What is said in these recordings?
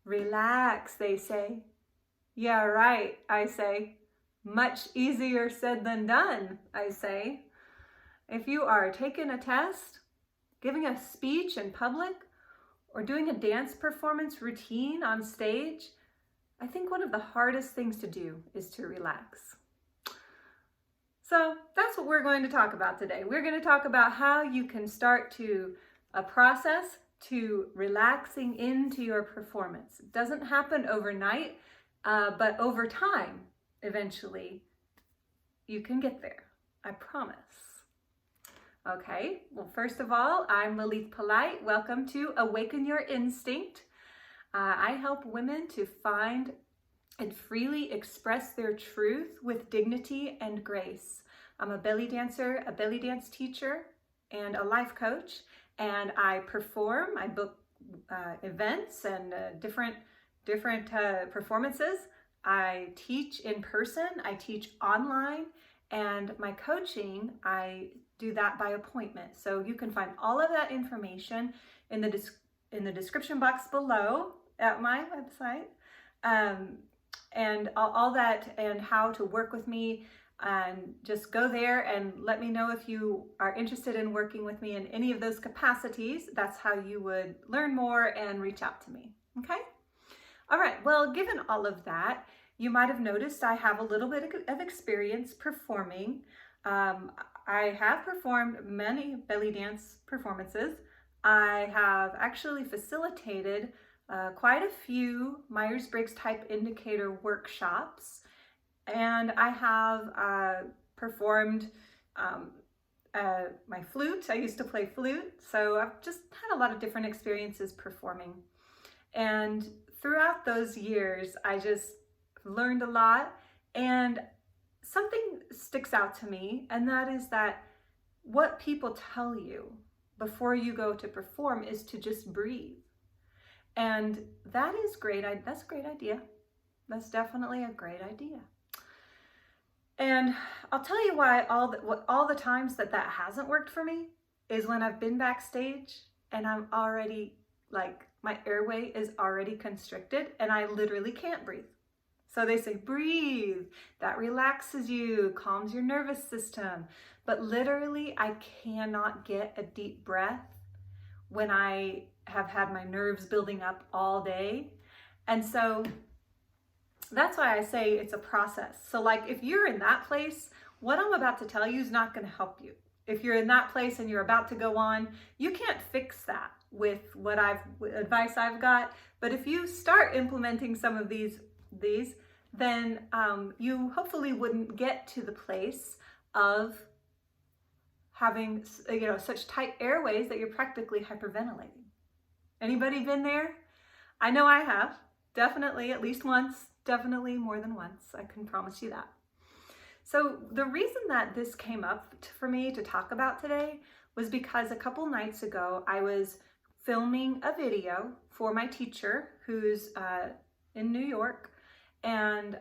Relax, they say. Yeah, right, I say. Much easier said than done, I say. If you are taking a test, giving a speech in public, or doing a dance performance routine on stage, I think one of the hardest things to do is to relax. So that's what we're going to talk about today. We're going to talk about how you can start to a process to relaxing into your performance. It doesn't happen overnight, but over time, eventually, you can get there. I promise. Okay, well, first of all, I'm Lilith Polite. Welcome to Awaken Your Instinct. I help women to find and freely express their truth with dignity and grace. I'm a belly dancer, a belly dance teacher, and a life coach, and I perform. I book events and different performances. I teach in person, I teach online, and my coaching, I do that by appointment. So you can find all of that information in the description box below at my website. And all that and how to work with me, and just go there and let me know if you are interested in working with me in any of those capacities. That's how you would learn more and reach out to me. Okay? All right, well, given all of that, you might have noticed I have a little bit of experience performing. I have performed many belly dance performances. I have actually facilitated quite a few Myers-Briggs type indicator workshops, and I have performed my flute. I used to play flute, so I've just had a lot of different experiences performing. And throughout those years, I just learned a lot, and something sticks out to me, and that is that what people tell you before you go to perform is to just breathe. And that is great. That's a great idea. That's definitely a great idea. And I'll tell you why all the times that hasn't worked for me is when I've been backstage and I'm already my airway is already constricted and I literally can't breathe. So they say, breathe, that relaxes you, calms your nervous system. But literally, I cannot get a deep breath when I have had my nerves building up all day. And so that's why I say it's a process. So if you're in that place, what I'm about to tell you is not going to help you. If you're in that place and you're about to go on, you can't fix that with advice I've got. But if you start implementing some of these, then you hopefully wouldn't get to the place of having such tight airways that you're practically hyperventilating. Anybody been there? I know I have. Definitely at least once, definitely more than once. I can promise you that. So the reason that this came up for me to talk about today was because a couple nights ago I was filming a video for my teacher who's in New York, and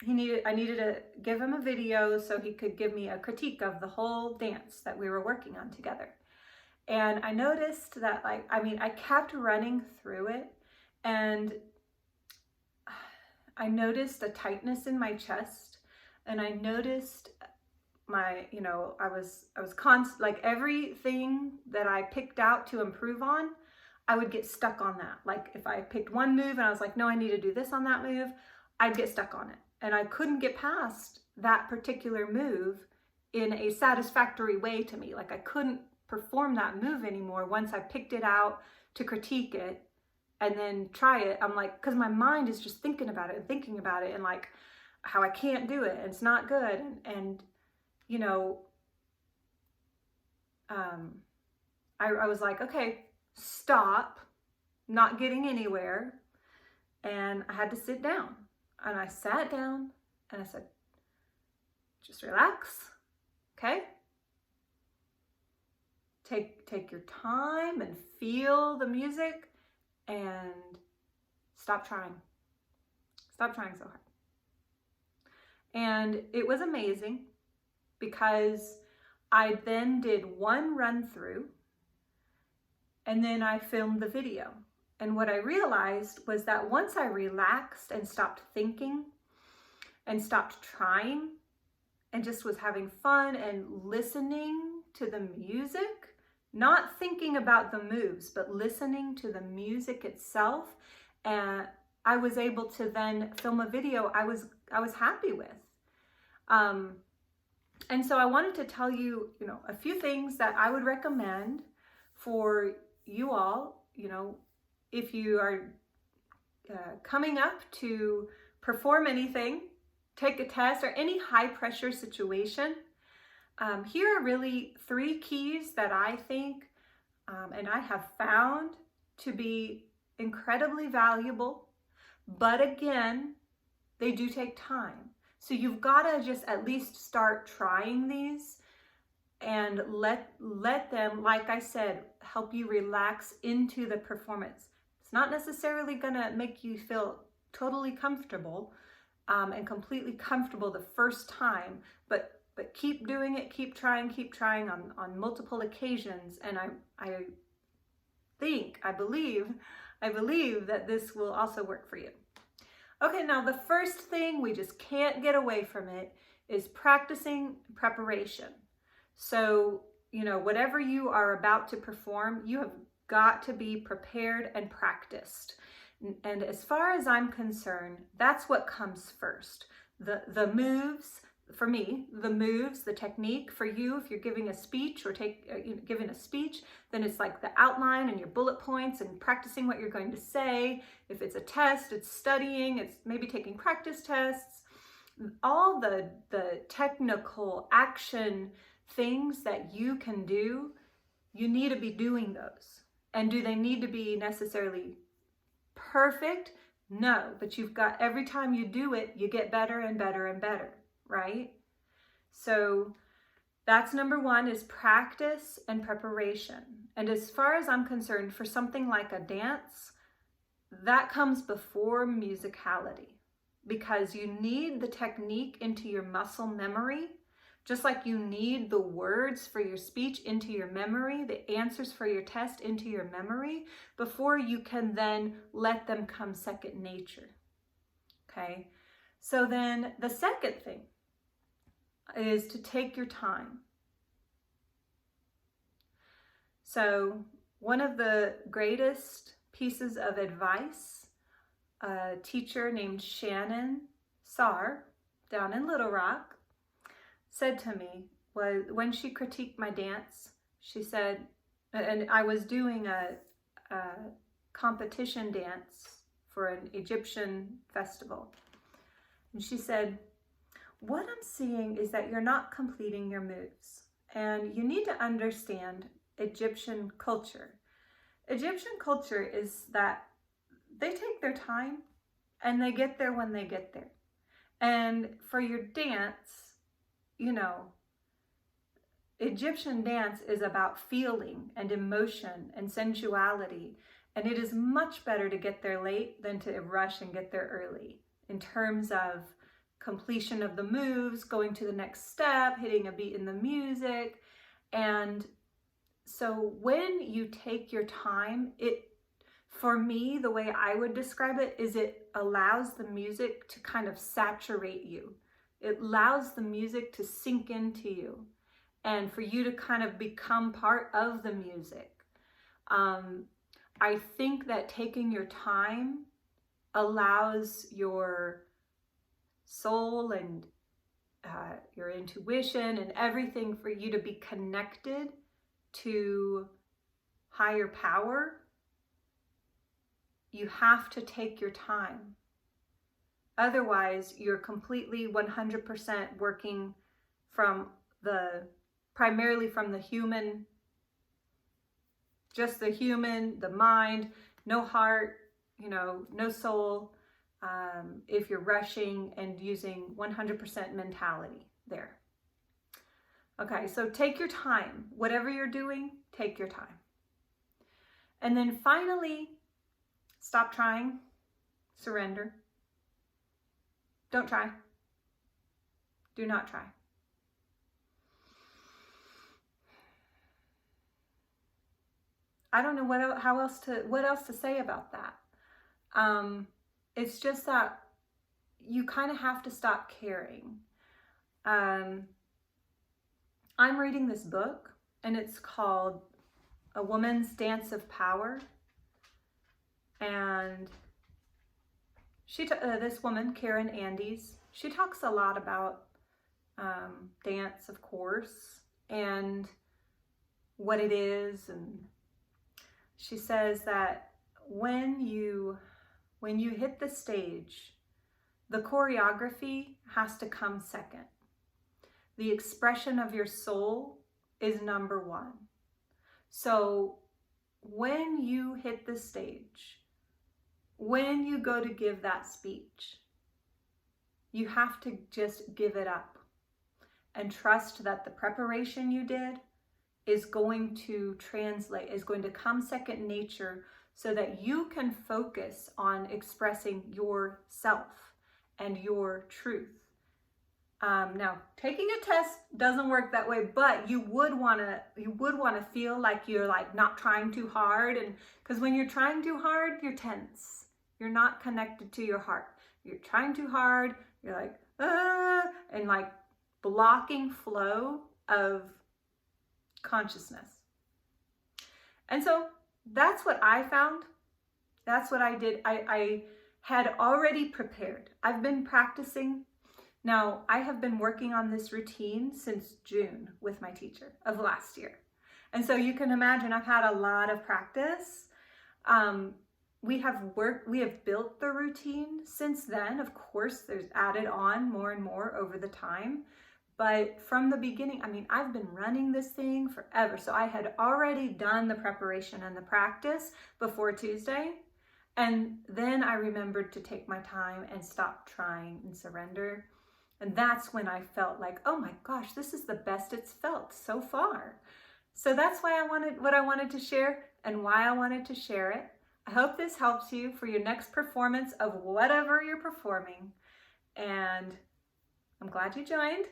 I needed to give him a video so he could give me a critique of the whole dance that we were working on together. And I noticed that I kept running through it, and I noticed a tightness in my chest, and I noticed I was everything that I picked out to improve on, I would get stuck on that. If I picked one move and I was like, no, I need to do this on that move, I'd get stuck on it. And I couldn't get past that particular move in a satisfactory way to me. I couldn't perform that move anymore once I picked it out to critique it and then try it. I'm because my mind is just thinking about it and how I can't do it and it's not good. And I was like, okay, stop, not getting anywhere. And I had to sit down. And I sat down and I said, just relax, okay? Take your time and feel the music and stop trying. Stop trying so hard. And it was amazing because I then did one run through and then I filmed the video. And what I realized was that once I relaxed and stopped thinking and stopped trying and just was having fun and listening to the music, not thinking about the moves, but listening to the music itself, and I was able to then film a video I was happy with. And so I wanted to tell you, a few things that I would recommend for you all, if you are coming up to perform anything, take a test, or any high pressure situation. Here are really 3 keys that I think and I have found to be incredibly valuable, but again, they do take time. So you've got to just at least start trying these and let them, like I said, help you relax into the performance. It's not necessarily going to make you feel totally comfortable and completely comfortable the first time, but keep doing it, keep trying on multiple occasions, and I believe that this will also work for you. Okay, now the first thing, we just can't get away from it, is practicing preparation. So, whatever you are about to perform, you have got to be prepared and practiced. And as far as I'm concerned, that's what comes first. The moves, for me, the moves, the technique. For you, if you're giving a speech or giving a speech, then it's like the outline and your bullet points and practicing what you're going to say. If it's a test, it's studying, it's maybe taking practice tests. All the technical action things that you can do, you need to be doing those. And do they need to be necessarily perfect? No, but you've got, every time you do it, you get better and better and better, right? So that's number 1, is practice and preparation. And as far as I'm concerned, for something like a dance, that comes before musicality, because you need the technique into your muscle memory, just like you need the words for your speech into your memory, the answers for your test into your memory, before you can then let them come second nature. Okay? So then the second thing is to take your time. So one of the greatest pieces of advice a teacher named Shannon Sarr down in Little Rock said to me was, when she critiqued my dance, she said, and I was doing a competition dance for an Egyptian festival, and she said, what I'm seeing is that you're not completing your moves, and you need to understand Egyptian culture. Egyptian culture is that they take their time and they get there when they get there. And for your dance, Egyptian dance is about feeling and emotion and sensuality. And it is much better to get there late than to rush and get there early in terms of completion of the moves, going to the next step, hitting a beat in the music. And so when you take your time, for me, the way I would describe it is it allows the music to kind of saturate you. It allows the music to sink into you and for you to kind of become part of the music. I think that taking your time allows your soul and your intuition and everything for you to be connected to higher power. You have to take your time. Otherwise, you're completely 100% working primarily from the human, just the human, the mind, no heart, no soul. If you're rushing and using 100% mentality there. Okay, so take your time. Whatever you're doing, take your time. And then finally, stop trying, surrender. Don't try. Do not try. I don't know what else to say about that. It's just that you kind of have to stop caring. I'm reading this book, and it's called A Woman's Dance of Power. And this woman, Karen Andes, she talks a lot about dance, of course, and what it is. And she says that when you hit the stage, the choreography has to come second. The expression of your soul is number one. So when you hit the stage, when you go to give that speech, you have to just give it up and trust that the preparation you did is going to translate, is going to come second nature, so that you can focus on expressing yourself and your truth. Now, taking a test doesn't work that way, but you would want to feel like you're like not trying too hard, and because when you're trying too hard, you're tense. You're not connected to your heart. You're trying too hard. You're like and like blocking flow of consciousness. And so that's what I found. That's what I did. I had already prepared. I've been practicing. Now, I have been working on this routine since June with my teacher of last year. And so you can imagine I've had a lot of practice. We have built the routine since then. Of course, there's added on more and more over the time. But from the beginning, I mean, I've been running this thing forever. So I had already done the preparation and the practice before Tuesday. And then I remembered to take my time and stop trying and surrender. And that's when I felt like, oh my gosh, this is the best it's felt so far. So that's why I wanted to share and why I wanted to share it. I hope this helps you for your next performance of whatever you're performing. And I'm glad you joined.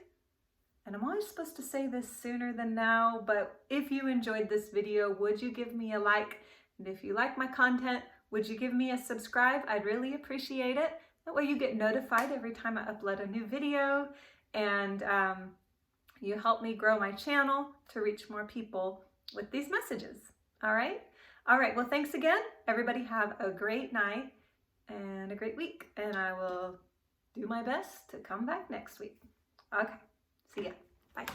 And I'm always supposed to say this sooner than now, but if you enjoyed this video, would you give me a like? And if you like my content, would you give me a subscribe? I'd really appreciate it. That way you get notified every time I upload a new video, and you help me grow my channel to reach more people with these messages. All right? All right, well, thanks again. Everybody have a great night and a great week, and I will do my best to come back next week. Okay, see ya. Bye.